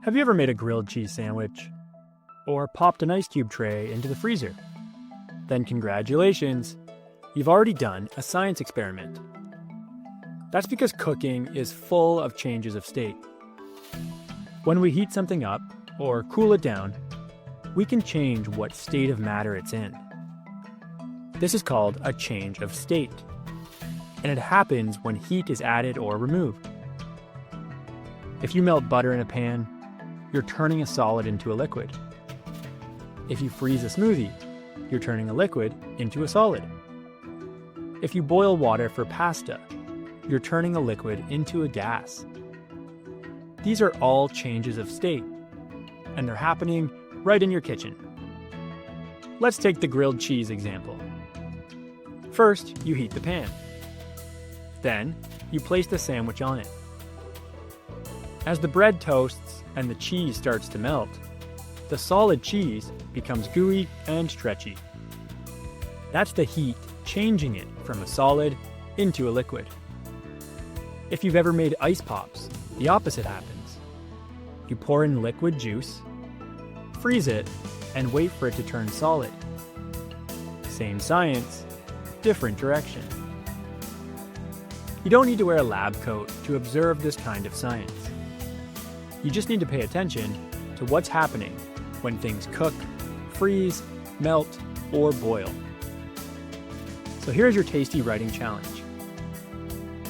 Have you ever made a grilled cheese sandwich? Or popped an ice cube tray into the freezer? Then congratulations, you've already done a science experiment. That's because cooking is full of changes of state. When we heat something up, or cool it down, we can change what state of matter it's in. This is called a change of state, and it happens when heat is added or removed. If you melt butter in a pan, you're turning a solid into a liquid. If you freeze a smoothie, you're turning a liquid into a solid. If you boil water for pasta, you're turning a liquid into a gas. These are all changes of state, and they're happening right in your kitchen. Let's take the grilled cheese example. First, you heat the pan. Then, you place the sandwich on it. As the bread toasts and the cheese starts to melt, the solid cheese becomes gooey and stretchy. That's the heat changing it from a solid into a liquid. If you've ever made ice pops, the opposite happens. You pour in liquid juice, freeze it, and wait for it to turn solid. Same science, different direction. You don't need to wear a lab coat to observe this kind of science. You just need to pay attention to what's happening when things cook, freeze, melt, or boil. So here's your tasty writing challenge.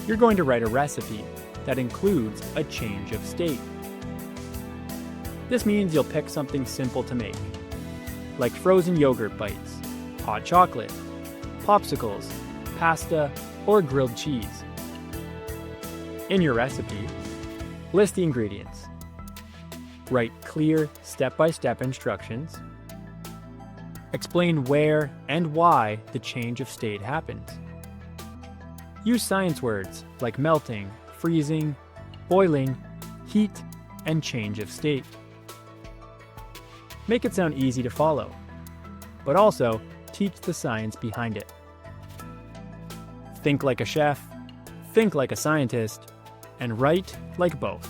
You're going to write a recipe that includes a change of state. This means you'll pick something simple to make, like frozen yogurt bites, hot chocolate, popsicles, pasta, or grilled cheese. In your recipe, list the ingredients. Write clear step-by-step instructions. Explain where and why the change of state happens. Use science words like melting, freezing, boiling, heat, and change of state. Make it sound easy to follow, but also teach the science behind it. Think like a chef, think like a scientist, and write like both.